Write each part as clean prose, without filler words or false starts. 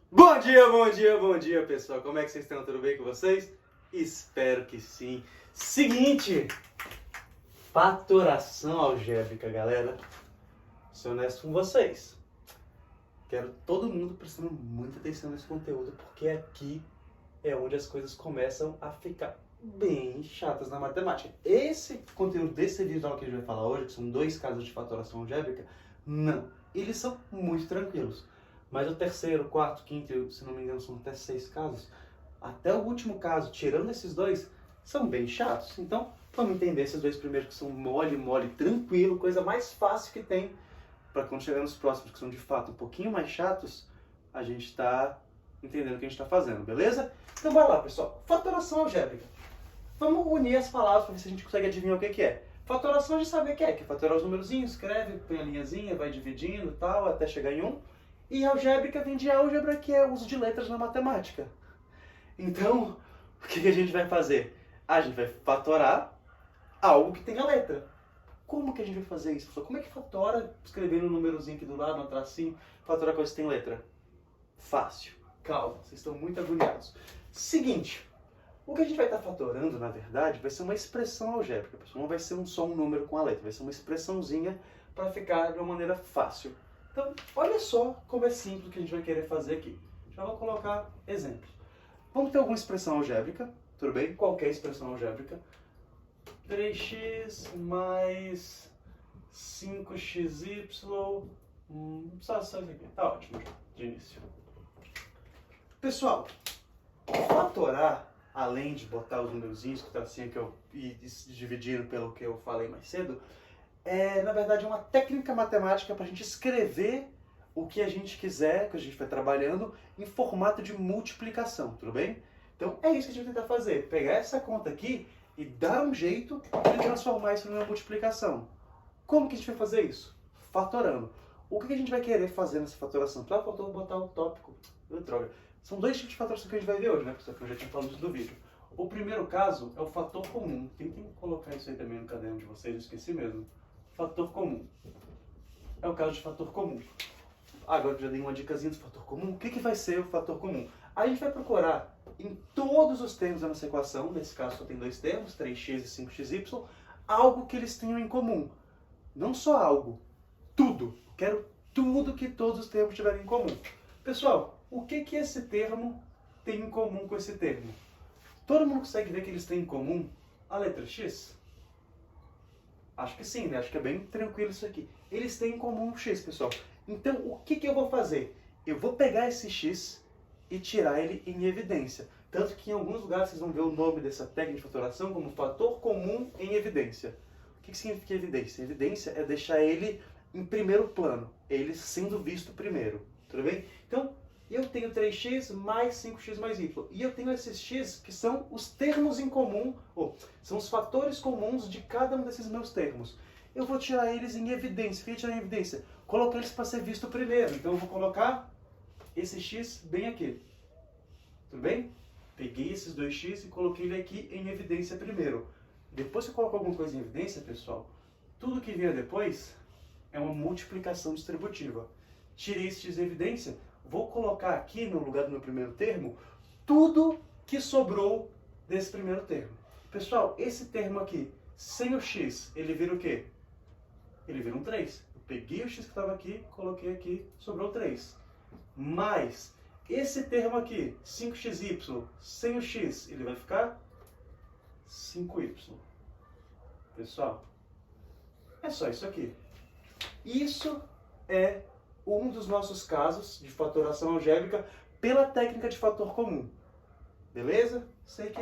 Bom dia, bom dia, bom dia, pessoal. Como é que vocês estão? Tudo bem com vocês? Espero que sim. Seguinte, fatoração algébrica, galera. Vou ser honesto com vocês. Quero todo mundo prestando muita atenção nesse conteúdo, porque aqui é onde as coisas começam a ficar bem chatas na matemática. Esse conteúdo desse vídeo que a gente vai falar hoje, que são 2 casos de fatoração algébrica, não. Eles são muito tranquilos. Mas o terceiro, quarto, quinto, se não me engano, são até 6 casos. Até o último caso, tirando esses 2, são bem chatos. Então, vamos entender esses 2 primeiros que são mole, tranquilo, coisa mais fácil que tem. Para quando chegar nos próximos, que são de fato um pouquinho mais chatos, a gente está entendendo o que a gente está fazendo, beleza? Então, vai lá, pessoal. Fatoração algébrica. Vamos unir as palavras para ver se a gente consegue adivinhar o que é. Fatoração a gente sabe o que é fatorar os numerozinhos, escreve, põe a linhazinha, vai dividindo e tal, até chegar em 1. E algébrica vem de álgebra, que é o uso de letras na matemática. Então, o que a gente vai fazer? A gente vai fatorar algo que tenha letra. Como que a gente vai fazer isso? Como é que fatora, escrevendo um númerozinho aqui do lado, um tracinho, fatorar coisa que tem letra? Fácil. Calma, vocês estão muito agoniados. Seguinte, o que a gente vai estar fatorando, na verdade, vai ser uma expressão algébrica. Pessoal, não vai ser só um número com a letra, vai ser uma expressãozinha para ficar de uma maneira fácil. Então, olha só como é simples o que a gente vai querer fazer aqui. Já vou colocar exemplos. Vamos ter alguma expressão algébrica, tudo bem? Qualquer expressão algébrica. 3x mais 5xy, só isso aqui, tá ótimo de início. Pessoal, fatorar, além de botar os numerozinhos, que tá assim, que eu ir dividindo pelo que eu falei mais cedo, é, na verdade, uma técnica matemática para a gente escrever o que a gente quiser, que a gente vai trabalhando, em formato de multiplicação, tudo bem? Então, é isso que a gente vai tentar fazer. Pegar essa conta aqui e dar um jeito de transformar isso numa multiplicação. Como que a gente vai fazer isso? Fatorando. O que a gente vai querer fazer nessa fatoração? Para botar o tópico. Droga. São 2 tipos de fatoração que a gente vai ver hoje, né? Porque eu já tinha falado isso no vídeo. O primeiro caso é o fator comum. Tentem colocar isso aí também no caderno de vocês, eu esqueci mesmo. Fator comum. É o caso de fator comum. Agora já dei uma dicasinha do fator comum. O que vai ser o fator comum? A gente vai procurar em todos os termos da nossa equação, nesse caso só tem 2 termos, 3x e 5xy, algo que eles tenham em comum. Não só algo, tudo. Quero tudo que todos os termos tiverem em comum. Pessoal, o que esse termo tem em comum com esse termo? Todo mundo consegue ver que eles têm em comum a letra x? Acho que sim, né? Acho que é bem tranquilo isso aqui. Eles têm em comum um x, pessoal. Então, o que eu vou fazer? Eu vou pegar esse x e tirar ele em evidência. Tanto que em alguns lugares vocês vão ver o nome dessa técnica de fatoração como fator comum em evidência. O que significa evidência? Evidência é deixar ele em primeiro plano, ele sendo visto primeiro. Tudo bem? Então, eu tenho 3x mais 5x mais y. E eu tenho esses x que são os termos em comum, ou são os fatores comuns de cada um desses meus termos. Eu vou tirar eles em evidência. O que é tirar em evidência? Colocar eles para ser visto primeiro. Então eu vou colocar esse x bem aqui. Tudo bem? Peguei esses 2x e coloquei ele aqui em evidência primeiro. Depois que eu coloco alguma coisa em evidência, pessoal, tudo que vier depois é uma multiplicação distributiva. Tirei esse x em evidência, vou colocar aqui no lugar do meu primeiro termo tudo que sobrou desse primeiro termo. Pessoal, esse termo aqui, sem o x, ele vira o quê? Ele vira um 3. Eu peguei o x que estava aqui, coloquei aqui, sobrou 3. Mais esse termo aqui, 5xy, sem o x, ele vai ficar 5y. Pessoal, é só isso aqui. Isso é um dos nossos casos de fatoração algébrica pela técnica de fator comum. Beleza? Sei que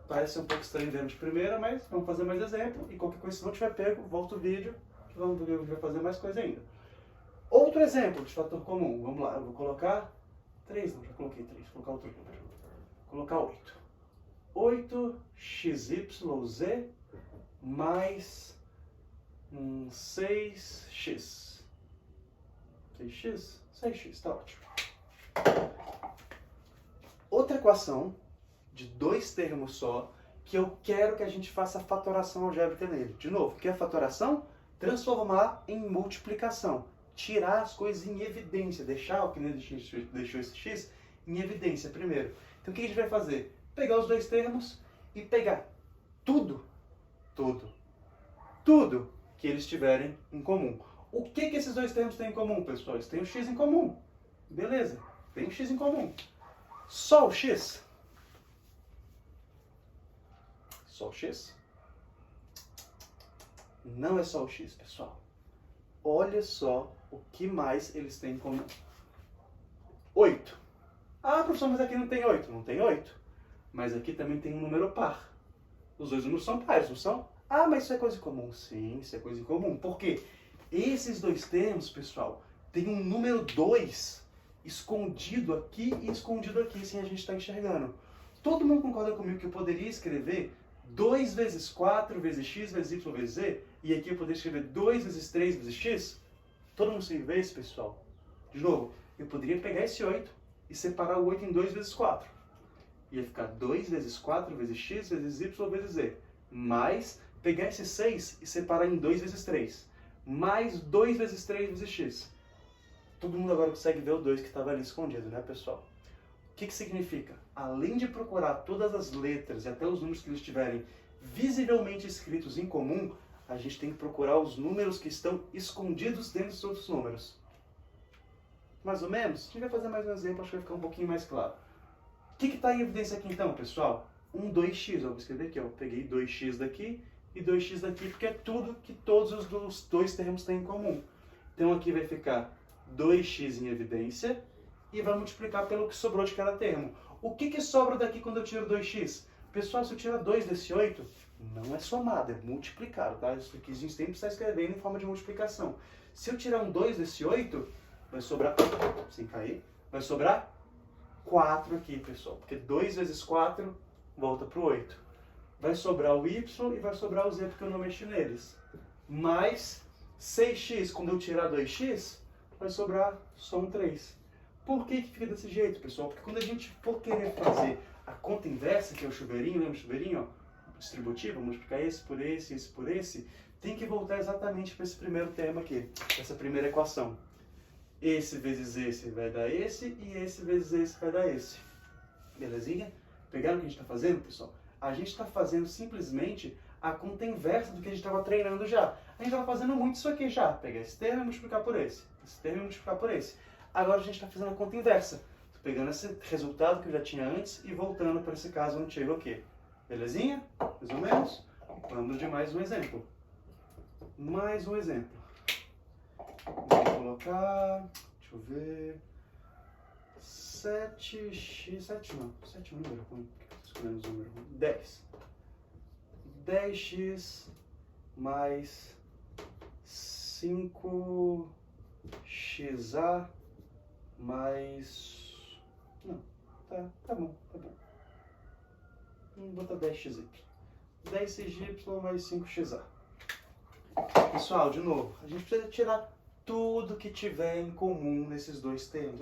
parece um pouco estranho vendo de primeira, mas vamos fazer mais exemplo. E qualquer coisa, se não tiver pego, volta o vídeo, que vamos ver, vai fazer mais coisa ainda. Outro exemplo de fator comum. Vamos lá, eu vou colocar 3, não, já coloquei 3, vou colocar outro número. Vou colocar 8. 8xyz mais 6x. 6x? 6x, tá ótimo. Outra equação de 2 termos só, que eu quero que a gente faça fatoração algébrica nele. De novo, o que é fatoração? Transformar em multiplicação. tirar as coisas em evidência, deixar o que nem deixou esse x em evidência primeiro. Então o que a gente vai fazer? Pegar os dois termos e pegar tudo que eles tiverem em comum. O que esses dois termos têm em comum, pessoal? Eles têm o x em comum. Beleza, tem o x em comum. Só o x? Só o x? Não é só o x, pessoal. Olha só o que mais eles têm em comum. 8. Ah, professor, mas aqui não tem 8. Não tem 8. Mas aqui também tem um número par. Os dois números são pares, não são? Ah, mas isso é coisa em comum. Sim, isso é coisa em comum. Por quê? Esses dois termos, pessoal, tem um número 2 escondido aqui e escondido aqui, sem a gente estar enxergando. Todo mundo concorda comigo que eu poderia escrever 2 vezes 4 vezes x vezes y vezes z? E aqui eu poderia escrever 2 vezes 3 vezes x? Todo mundo se vê isso, pessoal? De novo, eu poderia pegar esse 8 e separar o 8 em 2 vezes 4. Ia ficar 2 vezes 4 vezes x vezes y vezes z. Mais pegar esse 6 e separar em 2 vezes 3. Mais 2 vezes 3 vezes x. Todo mundo agora consegue ver o 2 que estava ali escondido, né, pessoal? O que significa? Além de procurar todas as letras e até os números que eles tiverem visivelmente escritos em comum, a gente tem que procurar os números que estão escondidos dentro dos outros números. Mais ou menos? A gente vai fazer mais um exemplo, acho que vai ficar um pouquinho mais claro. O que está em evidência aqui então, pessoal? 2x, vou escrever aqui, ó. Peguei 2x daqui e 2x daqui, porque é tudo que todos os dois termos têm em comum. Então aqui vai ficar 2x em evidência e vai multiplicar pelo que sobrou de cada termo. O que sobra daqui quando eu tiro 2x? Pessoal, se eu tirar 2 desse 8, não é somado, é multiplicado, tá? Isso aqui a gente sempre está escrevendo em forma de multiplicação. Se eu tirar um 2 desse 8, vai sobrar, sem cair, vai sobrar 4 aqui, pessoal. Porque 2 vezes 4 volta para o 8. Vai sobrar o y e vai sobrar o z, porque eu não mexi neles. Mais 6x, quando eu tirar 2x, vai sobrar só um 3. Por que fica desse jeito, pessoal? Porque quando a gente for querer fazer a conta inversa, que é o chuveirinho, lembra o chuveirinho? Ó, distributivo, multiplicar esse por esse, tem que voltar exatamente para esse primeiro termo aqui, essa primeira equação. Esse vezes esse vai dar esse, e esse vezes esse vai dar esse. Belezinha? Pegaram o que a gente está fazendo, pessoal? A gente está fazendo simplesmente a conta inversa do que a gente estava treinando já. A gente estava fazendo muito isso aqui já. Pegar esse termo e multiplicar por esse termo e multiplicar por esse. Agora a gente está fazendo a conta inversa. Estou pegando esse resultado que eu já tinha antes e voltando para esse caso antigo aqui. Belezinha? Mais ou menos? Vamos de mais um exemplo. Mais um exemplo. Vou colocar, deixa eu ver, 7x, 7 não, 7 é um número ruim, escolhemos um número ruim, 10. 10x mais 5xa mais, não, tá bom. Vamos botar 10xy. 10xy mais 5xa. Pessoal, de novo, a gente precisa tirar tudo que tiver em comum nesses dois termos.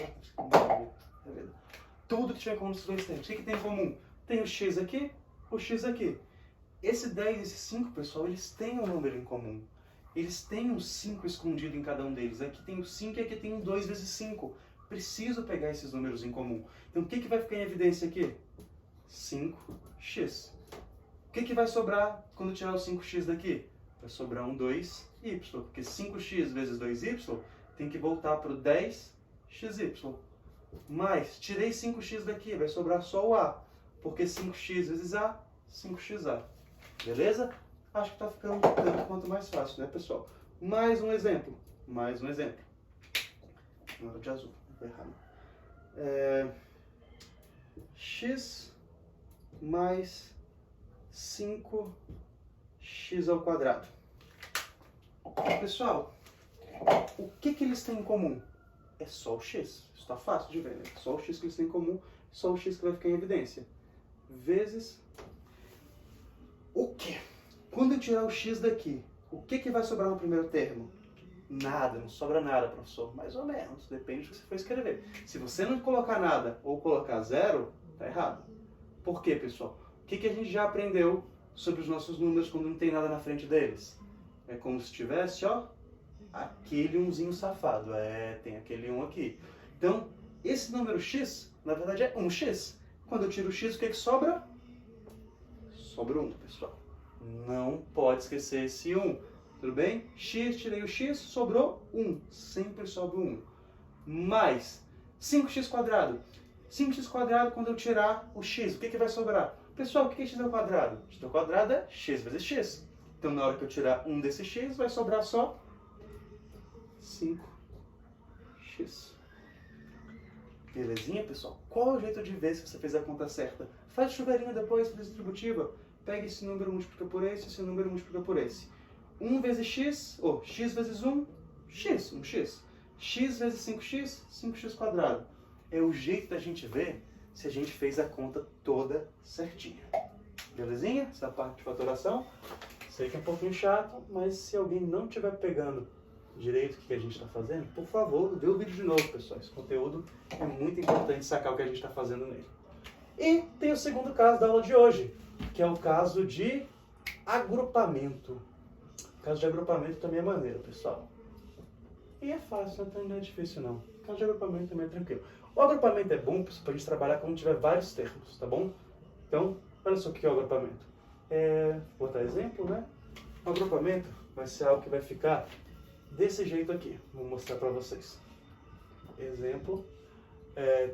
Tudo que tiver em comum nesses dois termos. O que tem em comum? Tem o x aqui, o x aqui. Esse 10 e esse 5, pessoal, eles têm um número em comum. Eles têm um 5 escondido em cada um deles. Aqui tem o 5 e aqui tem um 2 vezes 5. Preciso pegar esses números em comum. Então, o que vai ficar em evidência aqui? 5x. O que vai sobrar quando eu tirar o 5x daqui? Vai sobrar um 2y, porque 5x vezes 2y tem que voltar para o 10xy. Mas, tirei 5x daqui, vai sobrar só o a, porque 5x vezes a, 5xa. Beleza? Acho que está ficando tanto quanto mais fácil, né, pessoal? Mais um exemplo. Não era de azul, vou errar. X mais 5x ao quadrado. Pessoal, o que eles têm em comum? É só o x. Isso está fácil de ver, né? Só o x que eles têm em comum, só o x que vai ficar em evidência. Vezes o quê? Quando eu tirar o x daqui, o que vai sobrar no primeiro termo? Nada, não sobra nada, professor. Mais ou menos, depende do que você for escrever. Se você não colocar nada ou colocar zero, tá errado. Por quê, pessoal? O que a gente já aprendeu sobre os nossos números quando não tem nada na frente deles? É como se tivesse, ó, aquele umzinho safado. Tem aquele 1 aqui. Então, esse número x, na verdade, é 1x. Quando eu tiro o x, o que sobra? Sobra 1, pessoal. Não pode esquecer esse 1. Tudo bem? X, tirei o x, sobrou 1. Sempre sobra 1. Mais 5x². 5x², quando eu tirar o x, o que vai sobrar? Pessoal, o que é x ao quadrado? X ao quadrado é x vezes x. Então, na hora que eu tirar 1 desse x, vai sobrar só 5x. Belezinha, pessoal? Qual é o jeito de ver se você fez a conta certa? Faz chuveirinho depois, faz distributiva. Pega esse número, multiplica por esse número, multiplica por esse. 1 vezes x, ou x vezes 1, x, 1x. X vezes 5x, 5x². É o jeito da gente ver se a gente fez a conta toda certinha. Belezinha? Essa parte de fatoração. Sei que é um pouquinho chato, mas se alguém não estiver pegando direito o que a gente está fazendo, por favor, vê o vídeo de novo, pessoal. Esse conteúdo é muito importante sacar o que a gente está fazendo nele. E tem o segundo caso da aula de hoje, que é o caso de agrupamento. O caso de agrupamento também é maneiro, pessoal. E é fácil, não é difícil não. O caso de agrupamento também é tranquilo. O agrupamento é bom para a gente trabalhar quando tiver vários termos, tá bom? Então, olha só o que é o agrupamento. Vou botar exemplo, né? O agrupamento vai ser algo que vai ficar desse jeito aqui. Vou mostrar para vocês. Exemplo.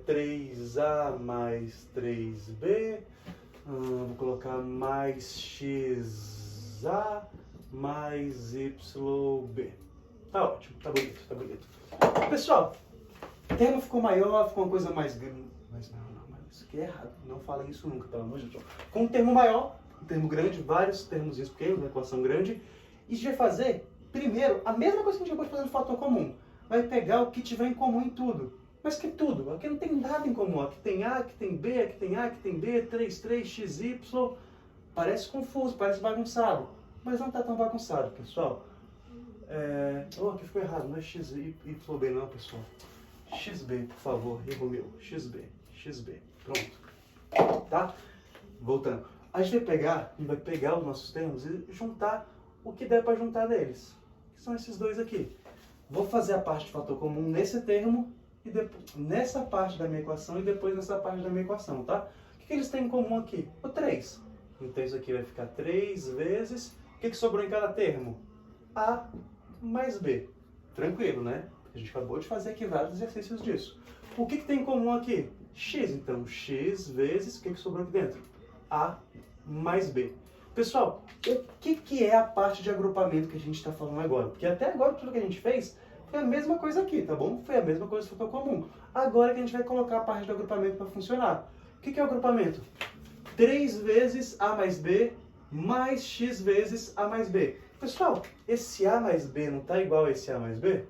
3a mais 3b. Vou colocar mais xa mais yb. Tá ótimo, tá bonito, tá bonito. Pessoal, o termo ficou maior, ficou uma coisa mais grande. Mas não, isso aqui é errado. Não falem isso nunca, pelo amor de Deus. Com um termo maior, um termo grande, vários termos pequenos, uma equação grande. E a gente vai fazer, primeiro, a mesma coisa que a gente acabou de fazer no fator comum. Vai pegar o que tiver em comum em tudo. Mas que tudo? Aqui não tem nada em comum. Aqui tem A, aqui tem B, aqui tem A, aqui tem B, 3, x, y. Parece confuso, parece bagunçado. Mas não está tão bagunçado, pessoal. Aqui ficou errado, não é x, y, b não, pessoal. xb, por favor, erro meu. xb. Pronto. Tá? Voltando. A gente vai pegar os nossos termos e juntar o que der para juntar neles. Que são esses dois aqui. Vou fazer a parte de fator comum nesse termo, e depois, nessa parte da minha equação e depois nessa parte da minha equação, tá? O que eles têm em comum aqui? O 3. Então isso aqui vai ficar 3 vezes... O que sobrou em cada termo? A mais B. Tranquilo, né? A gente acabou de fazer aqui vários exercícios disso. O que tem em comum aqui? X. Então, x vezes... O que sobrou aqui dentro? A mais B. Pessoal, o que é a parte de agrupamento que a gente está falando agora? Porque até agora tudo que a gente fez foi a mesma coisa aqui, tá bom? Foi a mesma coisa que fator comum. Agora que a gente vai colocar a parte do agrupamento para funcionar. O que é o agrupamento? 3 vezes A mais B mais x vezes A mais B. Pessoal, esse A mais B não está igual a esse A mais B?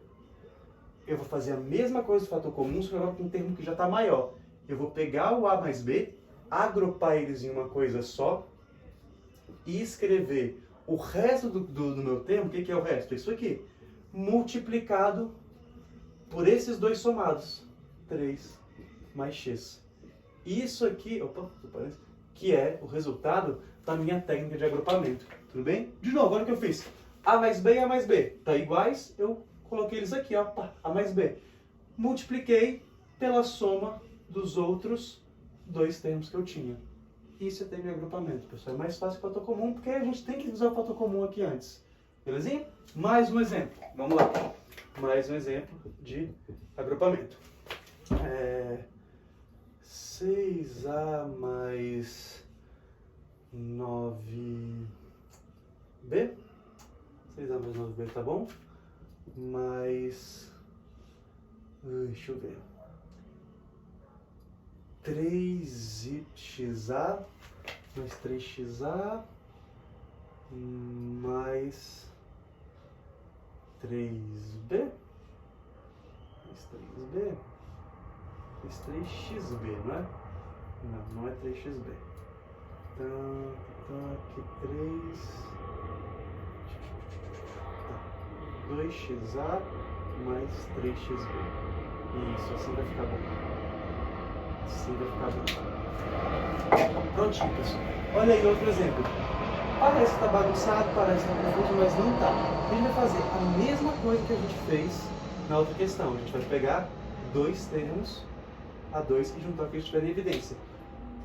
Eu vou fazer a mesma coisa do fator comum, só que agora com um termo que já está maior. Eu vou pegar o A mais B, agrupar eles em uma coisa só e escrever o resto do meu termo. O que é o resto? Isso aqui. Multiplicado por esses dois somados. 3 mais x. Isso aqui, que é o resultado da minha técnica de agrupamento. Tudo bem? De novo, olha o que eu fiz. A mais B e A mais B. Tá iguais, eu coloquei eles aqui, ó. A mais B. Multipliquei pela soma dos outros dois termos que eu tinha. Isso é técnica de agrupamento, pessoal. É mais fácil que o fator comum, porque a gente tem que usar o fator comum aqui antes. Belezinha? Mais um exemplo. Vamos lá. Mais um exemplo de agrupamento. 6A mais 9B. 6A mais 9B, tá bom? Mais... deixa eu ver. 3xa mais 3xa mais 3b mais 3b mais 3xb, não é? Não é 3xb. Então, aqui 3... 2xa mais 3xb. Isso, assim vai ficar bom. Assim vai ficar bom. Prontinho, pessoal. Olha aí outro exemplo. Parece que está bagunçado, parece que está confuso, mas não está. A gente vai fazer a mesma coisa que a gente fez na outra questão. A gente vai pegar dois termos A2 e juntar o que estiver em evidência.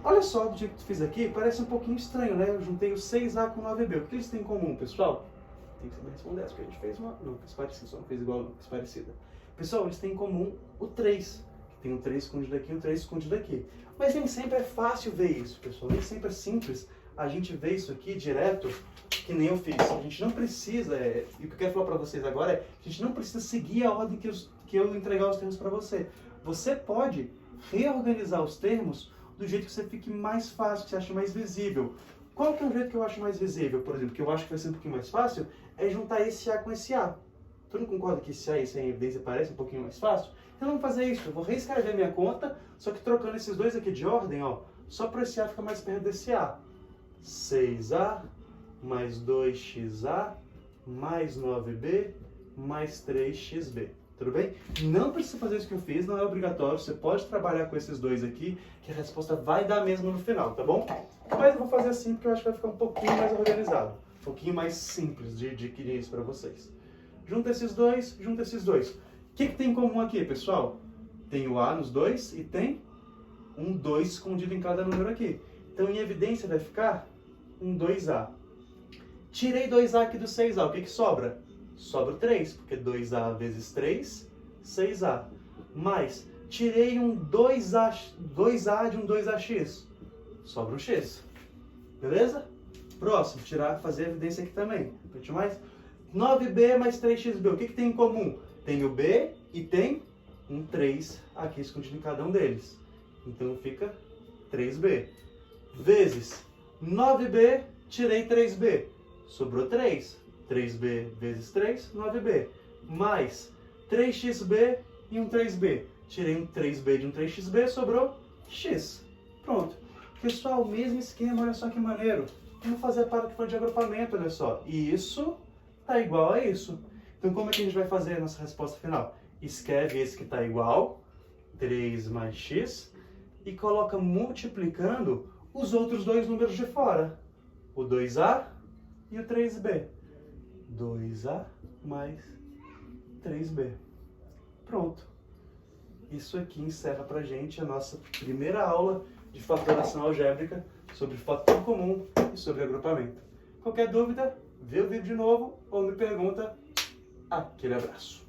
Olha só, do jeito que eu fiz aqui, parece um pouquinho estranho, né? Eu juntei o 6A com o 9B. O que eles têm em comum, pessoal? Tem que saber responder essa, porque a gente fez uma... Não, fez parecida, só não fez igual, não, fez parecida. Pessoal, eles têm em comum o 3. Tem um 3 escondido aqui e um 3 escondido aqui. Mas nem sempre é fácil ver isso, pessoal. Nem sempre é simples a gente ver isso aqui direto, que nem eu fiz. A gente não precisa, e o que eu quero falar para vocês agora é, a gente não precisa seguir a ordem que eu entregar os termos para você. Você pode reorganizar os termos do jeito que você fique mais fácil, que você acha mais visível. Qual que é o jeito que eu acho mais visível, por exemplo, que eu acho que vai ser um pouquinho mais fácil, é juntar esse A com esse A. Tu não concorda que esse A e esse A em evidência parece um pouquinho mais fácil? Então vamos fazer isso, eu vou reescrever a minha conta, só que trocando esses dois aqui de ordem, ó, só para esse A ficar mais perto desse A. 6A mais 2XA mais 9B mais 3XB. Tudo bem? Não precisa fazer isso que eu fiz, não é obrigatório. Você pode trabalhar com esses dois aqui, que a resposta vai dar mesmo no final, tá bom? Mas eu vou fazer assim porque eu acho que vai ficar um pouquinho mais organizado. Um pouquinho mais simples de adquirir isso para vocês. Junta esses dois, junta esses dois. O que tem em comum aqui, pessoal? Tem o A nos dois e tem um 2 escondido em cada número aqui. Então, em evidência, vai ficar um 2A. Tirei 2A aqui do 6A. O que sobra? Sobra o 3, porque 2A vezes 3, 6A. Mais, tirei um 2A de um 2AX. Sobra um X. Beleza? Próximo, fazer a evidência aqui também. Repete mais. 9B mais 3XB. O que tem em comum? Tem o B e tem um 3 aqui escondido em cada um deles. Então fica 3B. Vezes 9B, tirei 3B. Sobrou 3. 3B vezes 3, 9B. Mais 3xB e um 3B. Tirei um 3B de um 3xB, sobrou x. Pronto. Pessoal, mesmo esquema, olha só que maneiro. Vamos fazer a parte que foi de agrupamento, olha só. Isso está igual a isso. Então, como é que a gente vai fazer a nossa resposta final? Escreve esse que está igual, 3 mais x, e coloca multiplicando os outros dois números de fora. O 2A e o 3B. 2A mais 3B. Pronto. Isso aqui encerra pra gente a nossa primeira aula de fatoração algébrica sobre fator comum e sobre agrupamento. Qualquer dúvida, vê o vídeo de novo ou me pergunta. Aquele abraço.